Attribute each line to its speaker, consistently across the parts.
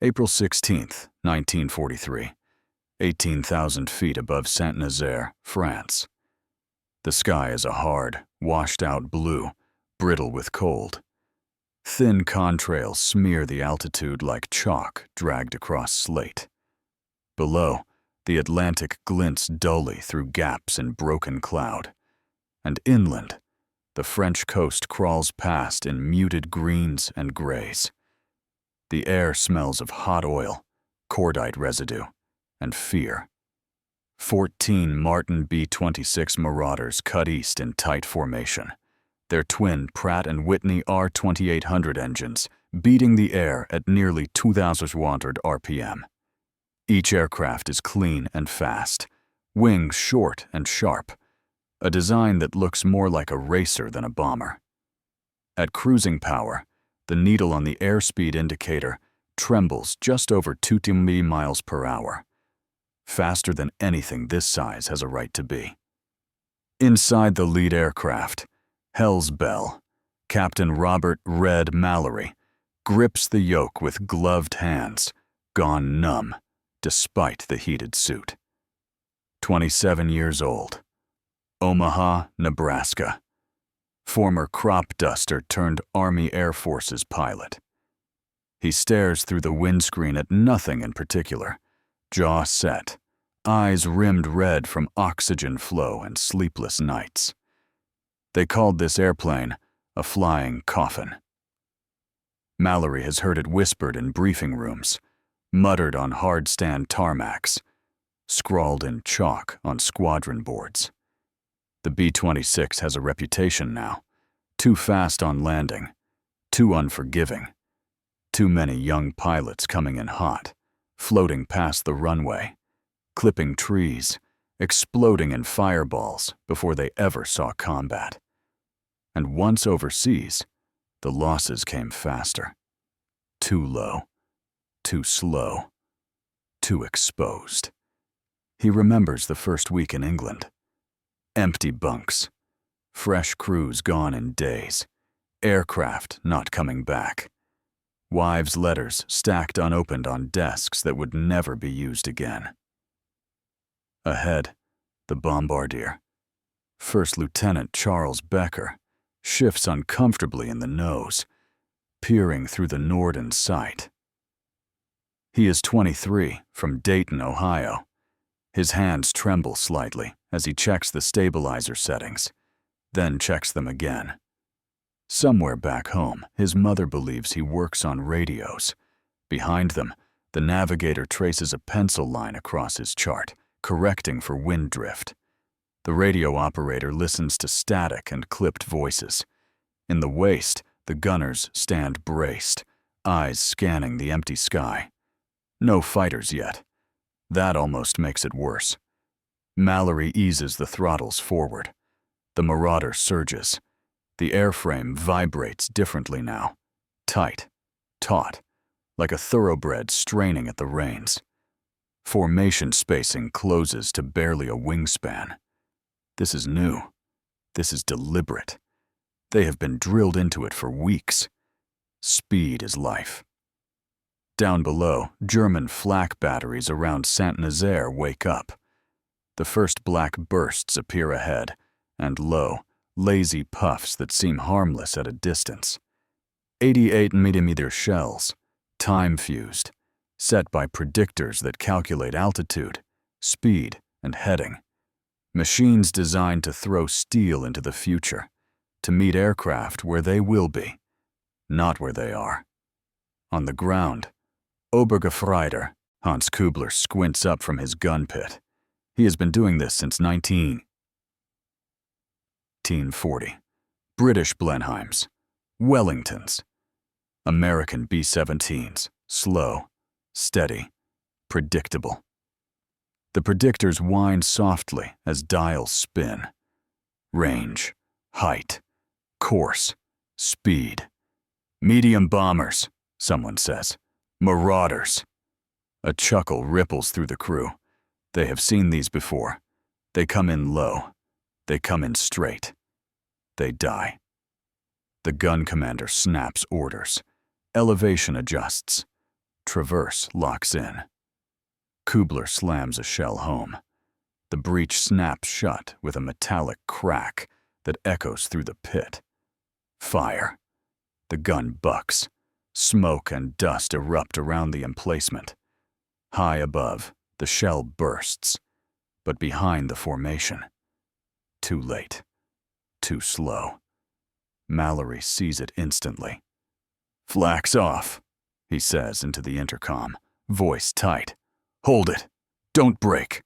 Speaker 1: April 16th, 1943, 18,000 feet above Saint-Nazaire, France. The sky is a hard, washed-out blue, brittle with cold. Thin contrails smear the altitude like chalk dragged across slate. Below, the Atlantic glints dully through gaps in broken cloud. And inland, the French coast crawls past in muted greens and grays. The air smells of hot oil, cordite residue, and fear. 14 Martin B-26 Marauders cut east in tight formation, their twin Pratt & Whitney R2800 engines beating the air at nearly 2,100 RPM. Each aircraft is clean and fast, wings short and sharp, a design that looks more like a racer than a bomber. At cruising power, the needle on the airspeed indicator trembles just over 2 miles per hour, faster than anything this size has a right to be. Inside the lead aircraft, Hell's Bell, Captain Robert "Red" Mallory, grips the yoke with gloved hands, gone numb, despite the heated suit. 27 years old. Omaha, Nebraska. Former crop duster turned Army Air Forces pilot. He stares through the windscreen at nothing in particular, jaw set, eyes rimmed red from oxygen flow and sleepless nights. They called this airplane a flying coffin. Mallory has heard it whispered in briefing rooms, muttered on hard-stand tarmacs, scrawled in chalk on squadron boards. The B-26 has a reputation now. Too fast on landing, too unforgiving. Too many young pilots coming in hot, floating past the runway, clipping trees, exploding in fireballs before they ever saw combat. And once overseas, the losses came faster. Too low, too slow, too exposed. He remembers the first week in England. Empty bunks, fresh crews gone in days, aircraft not coming back, wives' letters stacked unopened on desks that would never be used again. Ahead, the bombardier, First Lieutenant Charles Becker, shifts uncomfortably in the nose, peering through the Norden sight. He is 23, from Dayton, Ohio. His hands tremble slightly as he checks the stabilizer settings, then checks them again. Somewhere back home, his mother believes he works on radios. Behind them, the navigator traces a pencil line across his chart, correcting for wind drift. The radio operator listens to static and clipped voices. In the waist, the gunners stand braced, eyes scanning the empty sky. No fighters yet. That almost makes it worse. Mallory eases the throttles forward. The Marauder surges. The airframe vibrates differently now. Tight, taut, like a thoroughbred straining at the reins. Formation spacing closes to barely a wingspan. This is new. This is deliberate. They have been drilled into it for weeks. Speed is life. Down below, German flak batteries around Saint-Nazaire wake up. The first black bursts appear ahead, and low, lazy puffs that seem harmless at a distance. 88mm shells, time-fused, set by predictors that calculate altitude, speed, and heading. Machines designed to throw steel into the future, to meet aircraft where they will be, not where they are. On the ground, Obergefreiter, Hans Kubler squints up from his gun pit. He has been doing this since 1940. British Blenheims, Wellingtons, American B-17s, slow, steady, predictable. The predictors whine softly as dials spin. Range, height, course, speed. Medium bombers, someone says. Marauders. A chuckle ripples through the crew. They have seen these before. They come in low. They come in straight. They die. The gun commander snaps orders. Elevation adjusts. traverse locks in. Kubler slams a shell home. The breech snaps shut with a metallic crack that echoes through the pit. Fire. The gun bucks. Smoke and dust erupt around the emplacement. High above, the shell bursts, but behind the formation. Too late. Too slow. Mallory sees it instantly. "Flak's off," he says into the intercom, voice tight. "Hold it. Don't break."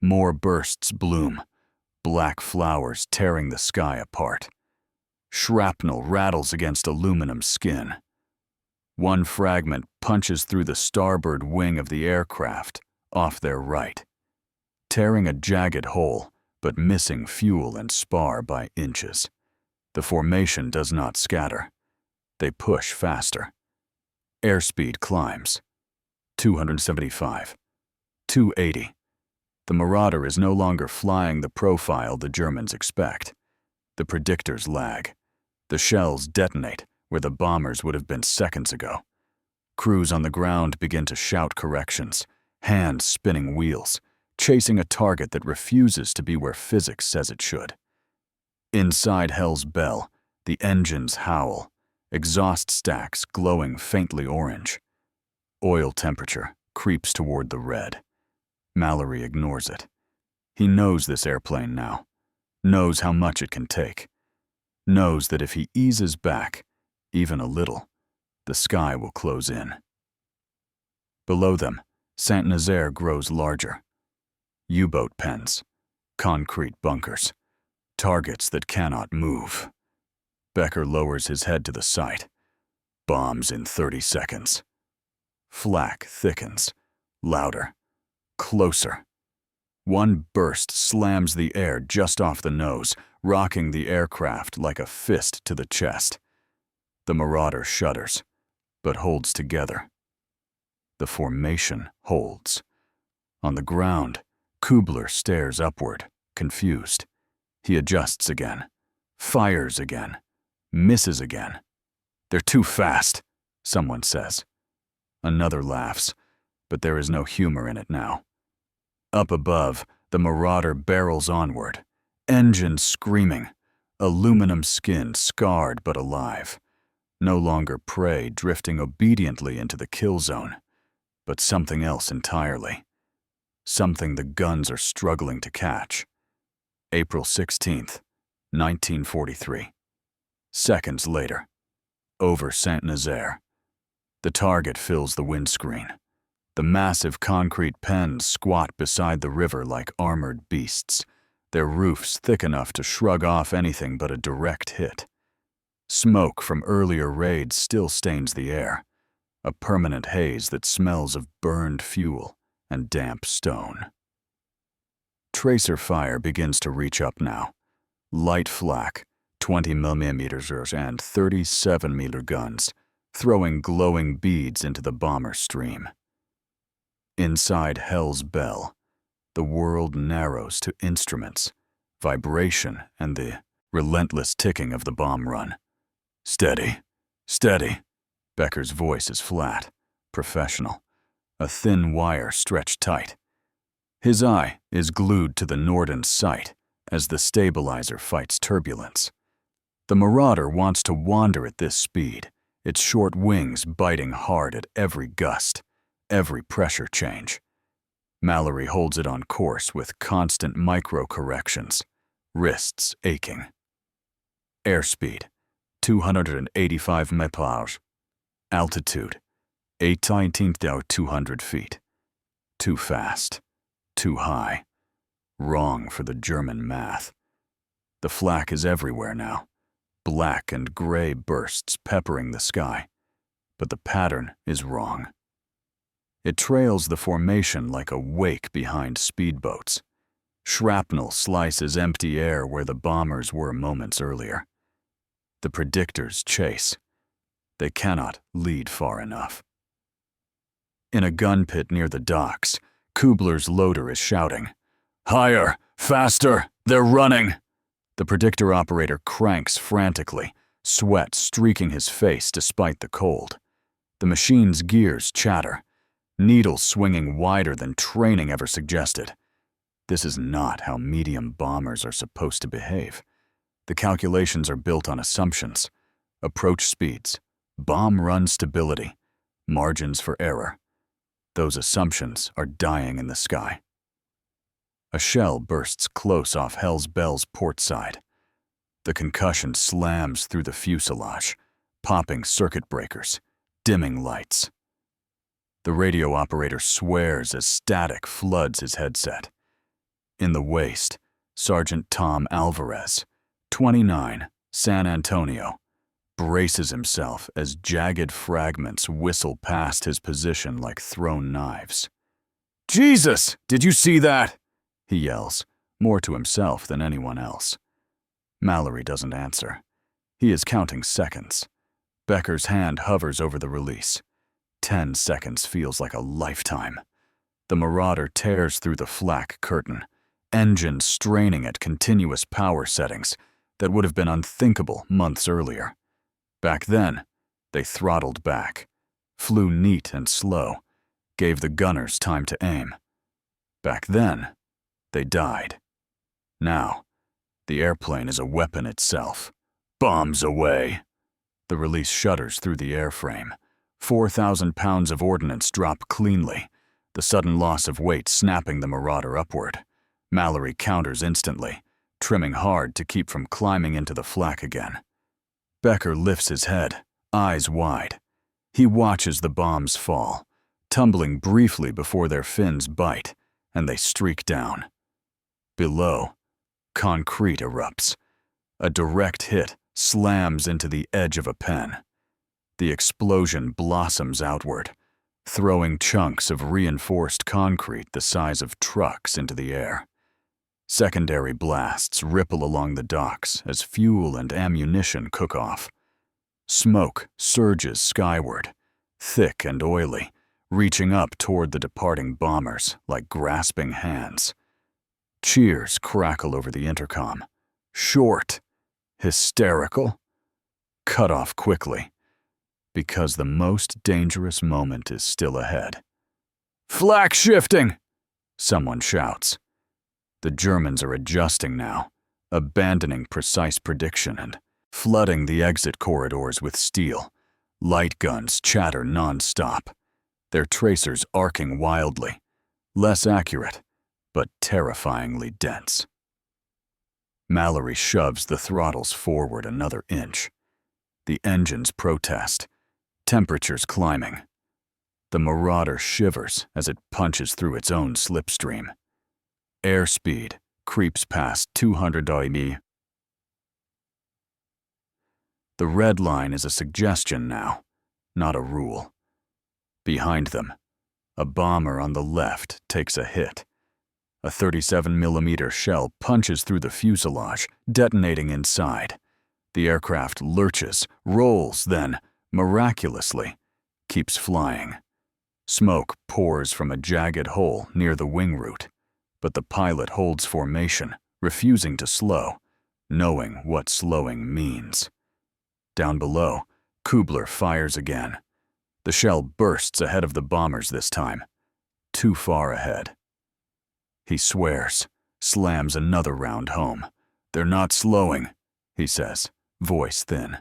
Speaker 1: More bursts bloom, black flowers tearing the sky apart. Shrapnel rattles against aluminum skin. One fragment punches through the starboard wing of the aircraft, off their right, tearing a jagged hole, but missing fuel and spar by inches. The formation does not scatter. They push faster. Airspeed climbs. 275. 280. The Marauder is no longer flying the profile the Germans expect. The Predictors lag. The shells detonate where the bombers would have been seconds ago. Crews on the ground begin to shout corrections, hands spinning wheels, chasing a target that refuses to be where physics says it should. Inside Hell's Bell, the engines howl, exhaust stacks glowing faintly orange. Oil temperature creeps toward the red. Mallory ignores it. He knows this airplane now, knows how much it can take, knows that if he eases back, even a little, the sky will close in. Below them, Saint-Nazaire grows larger. U-boat pens, concrete bunkers, targets that cannot move. Becker lowers his head to the sight. Bombs in 30 seconds. Flak thickens, louder, closer. One burst slams the air just off the nose, rocking the aircraft like a fist to the chest. The Marauder shudders, but holds together. The formation holds. On the ground, Kubler stares upward, confused. He adjusts again, fires again, misses again. "They're too fast," someone says. Another laughs, but there is no humor in it now. Up above, the Marauder barrels onward, engine screaming, aluminum skin scarred but alive. No longer prey drifting obediently into the kill zone, but something else entirely. Something the guns are struggling to catch. April 16th, 1943. Seconds later, over Saint-Nazaire. The target fills the windscreen. The massive concrete pens squat beside the river like armored beasts, their roofs thick enough to shrug off anything but a direct hit. Smoke from earlier raids still stains the air, a permanent haze that smells of burned fuel and damp stone. Tracer fire begins to reach up now. Light flak, 20mm and 37mm guns, throwing glowing beads into the bomber stream. Inside Hell's Bell, the world narrows to instruments, vibration, and the relentless ticking of the bomb run. "Steady, steady." Becker's voice is flat, professional, a thin wire stretched tight. His eye is glued to the Norden sight as the stabilizer fights turbulence. The Marauder wants to wander at this speed, its short wings biting hard at every gust, every pressure change. Mallory holds it on course with constant micro-corrections, wrists aching. Airspeed, 285 mph. Altitude, 18,200 feet. Too fast, too high. Wrong for the German math. The flak is everywhere now, black and gray bursts peppering the sky, but the pattern is wrong. It trails the formation like a wake behind speedboats. Shrapnel slices empty air where the bombers were moments earlier. The Predictors chase. They cannot lead far enough. In a gun pit near the docks, Kubler's loader is shouting, "Higher! Faster! They're running!" The Predictor operator cranks frantically, sweat streaking his face despite the cold. The machine's gears chatter, needles swinging wider than training ever suggested. This is not how medium bombers are supposed to behave. The calculations are built on assumptions, approach speeds, bomb run stability, margins for error. Those assumptions are dying in the sky. A shell bursts close off Hell's Bell's port side. The concussion slams through the fuselage, popping circuit breakers, dimming lights. The radio operator swears as static floods his headset. In the waist, Sergeant Tom Alvarez, 29, San Antonio, braces himself as jagged fragments whistle past his position like thrown knives. "Jesus, did you see that?" he yells, more to himself than anyone else. Mallory doesn't answer. He is counting seconds. Becker's hand hovers over the release. 10 seconds feels like a lifetime. The Marauder tears through the flak curtain, engines straining at continuous power settings that would have been unthinkable months earlier. Back then, they throttled back, flew neat and slow, gave the gunners time to aim. Back then, they died. Now, the airplane is a weapon itself. Bombs away! The release shudders through the airframe. 4,000 pounds of ordnance drop cleanly, the sudden loss of weight snapping the Marauder upward. Mallory counters instantly, trimming hard to keep from climbing into the flak again. Becker lifts his head, eyes wide. He watches the bombs fall, tumbling briefly before their fins bite, and they streak down. Below, concrete erupts. A direct hit slams into the edge of a pen. The explosion blossoms outward, throwing chunks of reinforced concrete the size of trucks into the air. Secondary blasts ripple along the docks as fuel and ammunition cook off. Smoke surges skyward, thick and oily, reaching up toward the departing bombers like grasping hands. Cheers crackle over the intercom. Short, hysterical, cut off quickly, because the most dangerous moment is still ahead. "Flak shifting!" someone shouts. The Germans are adjusting now, abandoning precise prediction and flooding the exit corridors with steel. Light guns chatter non-stop, their tracers arcing wildly, less accurate, but terrifyingly dense. Mallory shoves the throttles forward another inch. The engines protest, temperatures climbing. The Marauder shivers as it punches through its own slipstream. Airspeed creeps past 200 km. The red line is a suggestion now, not a rule. Behind them, a bomber on the left takes a hit. A 37mm shell punches through the fuselage, detonating inside. The aircraft lurches, rolls, then, miraculously, keeps flying. Smoke pours from a jagged hole near the wing root, but the pilot holds formation, refusing to slow, knowing what slowing means. Down below, Kubler fires again. The shell bursts ahead of the bombers this time, too far ahead. He swears, slams another round home. "They're not slowing," he says, voice thin.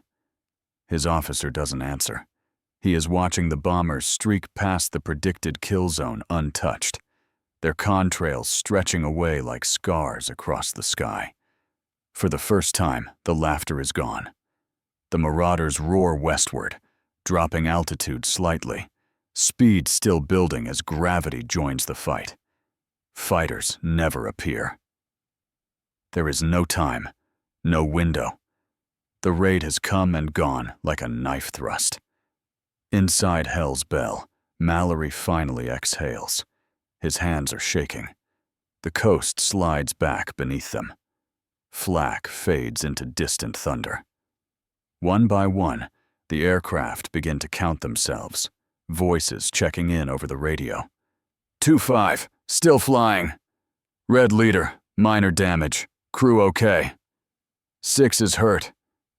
Speaker 1: His officer doesn't answer. He is watching the bombers streak past the predicted kill zone untouched, their contrails stretching away like scars across the sky. For the first time, the laughter is gone. The Marauders roar westward, dropping altitude slightly, speed still building as gravity joins the fight. Fighters never appear. There is no time, no window. The raid has come and gone like a knife thrust. Inside Hell's Bell, Mallory finally exhales. His hands are shaking. The coast slides back beneath them. Flak fades into distant thunder. One by one, the aircraft begin to count themselves, voices checking in over the radio. 2-5, still flying. Red leader, minor damage, crew okay. 6 is hurt,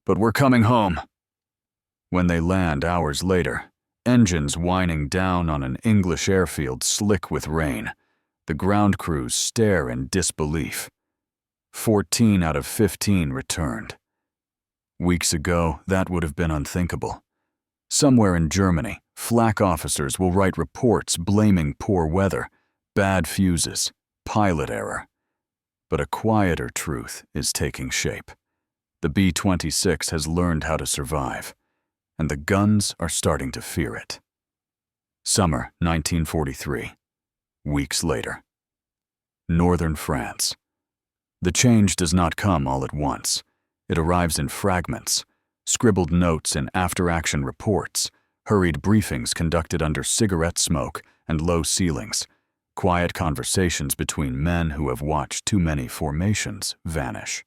Speaker 1: but we're coming home. When they land hours later, Engines whining down on an English airfield slick with rain. The ground crews stare in disbelief. 14 out of 15 returned. Weeks ago, that would have been unthinkable. Somewhere in Germany, Flak officers will write reports blaming poor weather, bad fuses, pilot error. But a quieter truth is taking shape. The B-26 has learned how to survive, and the guns are starting to fear it. Summer 1943. Weeks later. Northern France. The change does not come all at once. It arrives in fragments, scribbled notes in after-action reports, hurried briefings conducted under cigarette smoke and low ceilings, quiet conversations between men who have watched too many formations vanish.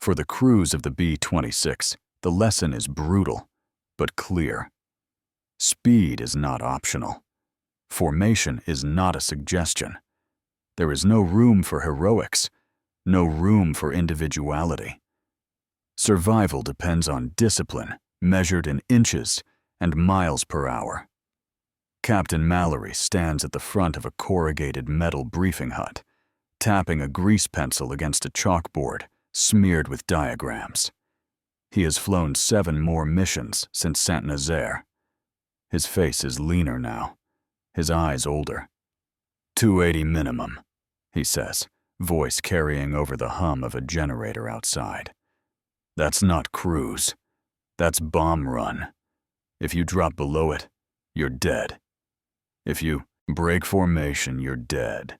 Speaker 1: For the crews of the B-26, the lesson is brutal, but clear. Speed is not optional. Formation is not a suggestion. There is no room for heroics, no room for individuality. Survival depends on discipline, measured in inches and miles per hour. Captain Mallory stands at the front of a corrugated metal briefing hut, tapping a grease pencil against a chalkboard smeared with diagrams. He has flown 7 more missions since Saint-Nazaire. His face is leaner now, his eyes older. 280 minimum, he says, voice carrying over the hum of a generator outside. That's not cruise. That's bomb run. If you drop below it, you're dead. If you break formation, you're dead.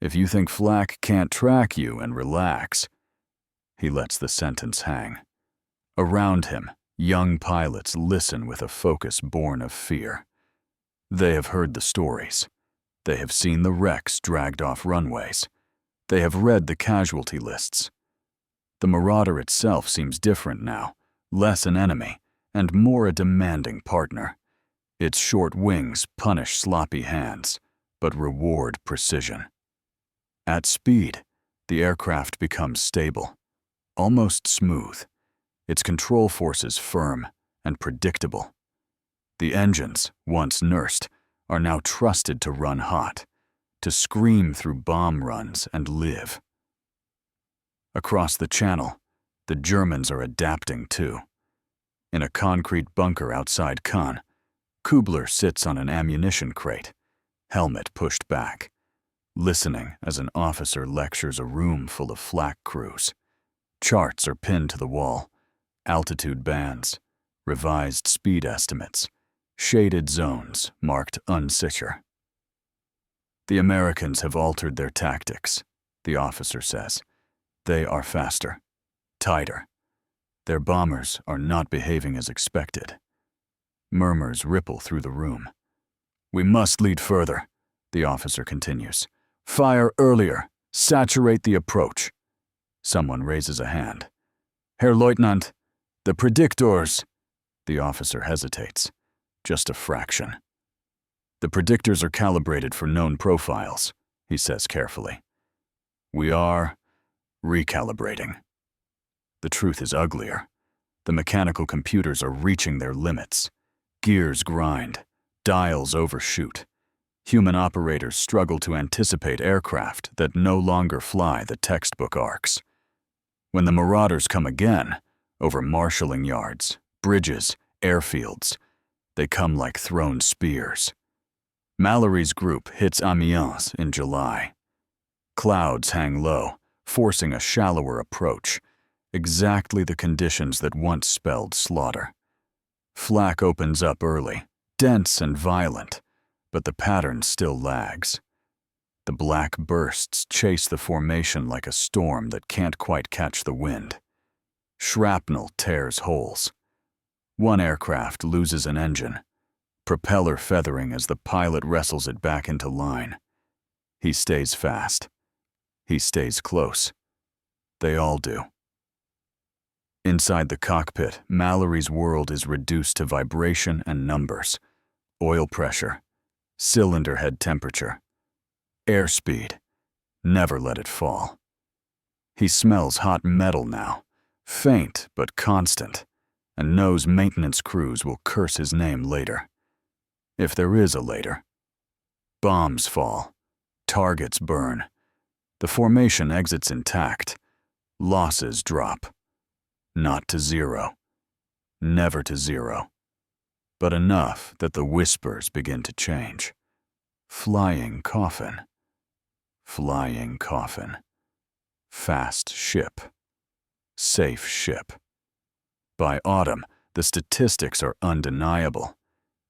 Speaker 1: If you think Flak can't track you and relax. He lets the sentence hang. Around him, young pilots listen with a focus born of fear. They have heard the stories. They have seen the wrecks dragged off runways. They have read the casualty lists. The Marauder itself seems different now, less an enemy, and more a demanding partner. Its short wings punish sloppy hands, but reward precision. At speed, the aircraft becomes stable, almost smooth, its control forces firm and predictable. The engines, once nursed, are now trusted to run hot, to scream through bomb runs and live. Across the channel, the Germans are adapting too. In a concrete bunker outside Caen, Kubler sits on an ammunition crate, helmet pushed back, listening as an officer lectures a room full of Flak crews. Charts are pinned to the wall, altitude bands, revised speed estimates, shaded zones marked unsicher. The Americans have altered their tactics, the officer says. They are faster, tighter. Their bombers are not behaving as expected. Murmurs ripple through the room. We must lead further, the officer continues. Fire earlier, saturate the approach. Someone raises a hand. Herr Leutnant, the Predictors. The officer hesitates. Just a fraction. The Predictors are calibrated for known profiles, he says carefully. We are recalibrating. The truth is uglier. The mechanical computers are reaching their limits. Gears grind, dials overshoot. Human operators struggle to anticipate aircraft that no longer fly the textbook arcs. When the Marauders come again, over marshalling yards, bridges, airfields, they come like thrown spears. Mallory's group hits Amiens in July. Clouds hang low, forcing a shallower approach, exactly the conditions that once spelled slaughter. Flak opens up early, dense and violent, but the pattern still lags. The black bursts chase the formation like a storm that can't quite catch the wind. Shrapnel tears holes. One aircraft loses an engine, propeller feathering as the pilot wrestles it back into line. He stays fast. He stays close. They all do. Inside the cockpit, Mallory's world is reduced to vibration and numbers. Oil pressure, cylinder head temperature, airspeed. Never let it fall. He smells hot metal now, faint but constant, and knows maintenance crews will curse his name later. if there is a later. Bombs fall. Targets burn. The formation exits intact. Losses drop. Not to zero. Never to zero. But enough that the whispers begin to change. Flying coffin. Flying coffin. Fast ship. Safe ship. By autumn, the statistics are undeniable.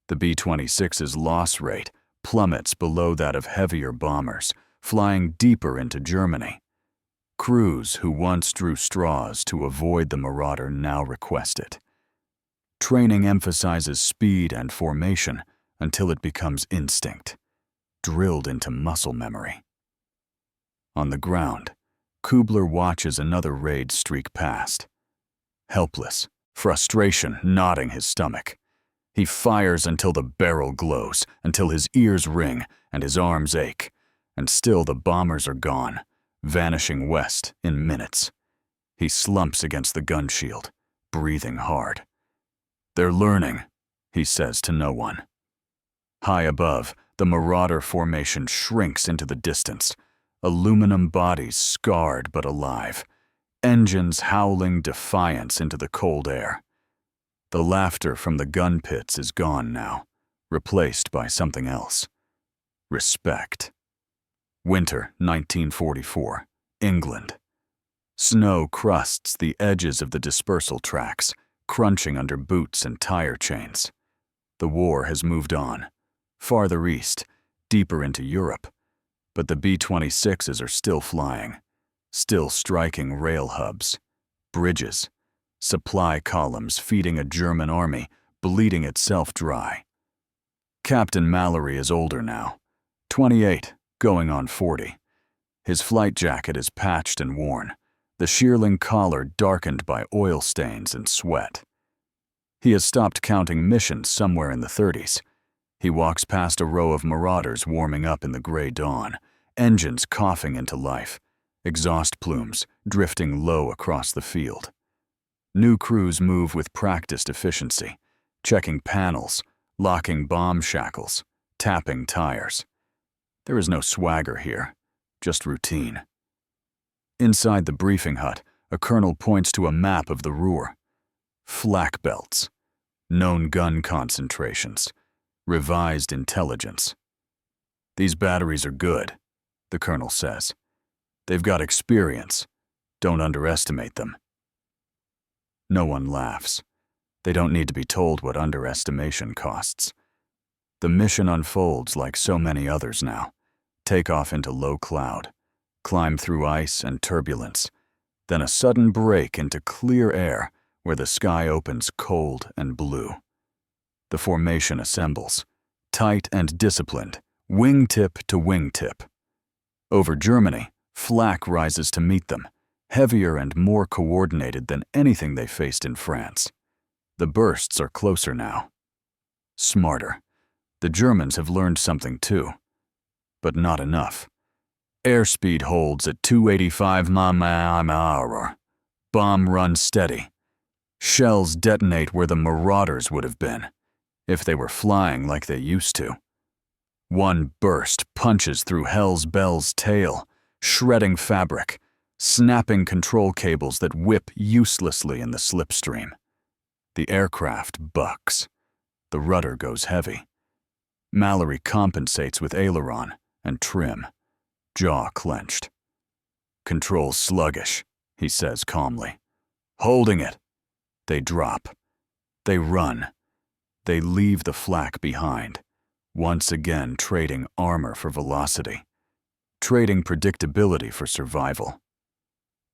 Speaker 1: The B-26's loss rate plummets below that of heavier bombers, flying deeper into Germany. Crews who once drew straws to avoid the Marauder now request it. Training emphasizes speed and formation until it becomes instinct, drilled into muscle memory. On the ground, Kubler watches another raid streak past. Helpless, frustration knotting his stomach. He fires until the barrel glows, until his ears ring and his arms ache, and still the bombers are gone, vanishing west in minutes. He slumps against the gun shield, breathing hard. "They're learning," he says to no one. High above, the Marauder formation shrinks into the distance, aluminum bodies scarred but alive, engines howling defiance into the cold air. The laughter from the gun pits is gone now, replaced by something else. Respect. Winter 1944, England. Snow crusts the edges of the dispersal tracks, crunching under boots and tire chains. The war has moved on, farther east, deeper into Europe, but the B-26s are still flying, still striking rail hubs, bridges, supply columns feeding a German army bleeding itself dry. Captain Mallory is older now, 28, going on 40. His flight jacket is patched and worn, the shearling collar darkened by oil stains and sweat. He has stopped counting missions somewhere in the 30s. He walks past a row of Marauders warming up in the gray dawn, engines coughing into life, exhaust plumes drifting low across the field. New crews move with practiced efficiency, checking panels, locking bomb shackles, tapping tires. There is no swagger here, just routine. Inside the briefing hut, a colonel points to a map of the Ruhr. Flak belts, known gun concentrations, revised intelligence. "These batteries are good," the colonel says. "They've got experience. Don't underestimate them." No one laughs. They don't need to be told what underestimation costs. The mission unfolds like so many others now. Take off into low cloud, climb through ice and turbulence, then a sudden break into clear air where the sky opens cold and blue. The formation assembles, tight and disciplined, wingtip to wingtip. Over Germany, Flak rises to meet them, heavier and more coordinated than anything they faced in France. The bursts are closer now. Smarter. The Germans have learned something too. But not enough. Airspeed holds at 285 mph. Bomb runs steady. Shells detonate where the Marauders would have been, if they were flying like they used to. One burst punches through Hell's Bell's tail, shredding fabric, snapping control cables that whip uselessly in the slipstream. The aircraft bucks. The rudder goes heavy. Mallory compensates with aileron and trim, jaw clenched. "Control sluggish," he says calmly. "Holding it." They drop. They run. They leave the flak behind, once again trading armor for velocity, trading predictability for survival.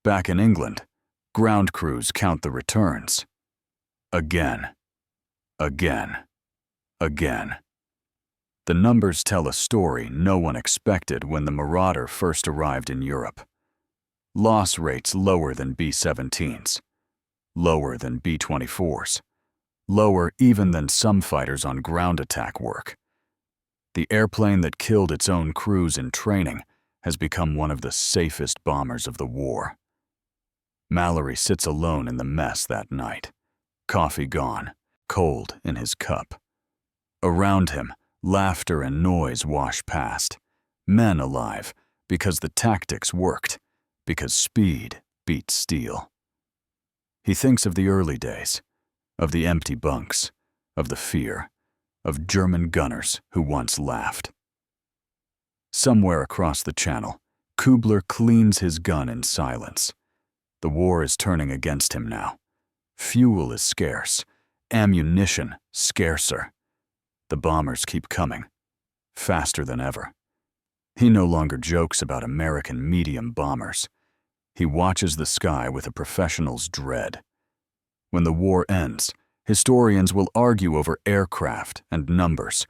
Speaker 1: Back in England, ground crews count the returns. Again. Again. Again. The numbers tell a story no one expected when the Marauder first arrived in Europe. Loss rates lower than B-17s, lower than B-24s, lower even than some fighters on ground attack work. The airplane that killed its own crews in training has become one of the safest bombers of the war. Mallory sits alone in the mess that night, coffee gone, cold in his cup. Around him, Laughter and noise wash past. Men alive, because the tactics worked, because speed beat steel. He thinks of the early days, of the empty bunks, of the fear, of German gunners who once laughed. Somewhere across the channel, Kubler cleans his gun in silence. The war is turning against him now. Fuel is scarce, ammunition scarcer. The bombers keep coming, faster than ever. He no longer jokes about American medium bombers. He watches the sky with a professional's dread. When the war ends, historians will argue over aircraft and numbers,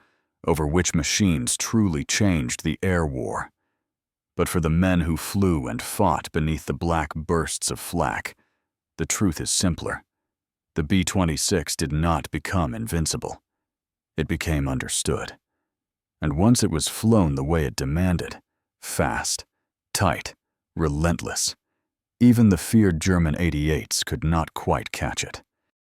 Speaker 1: over which machines truly changed the air war. But for the men who flew and fought beneath the black bursts of flak, the truth is simpler. The B-26 did not become invincible. It became understood. And once it was flown the way it demanded, fast, tight, relentless, even the feared German 88s could not quite catch it.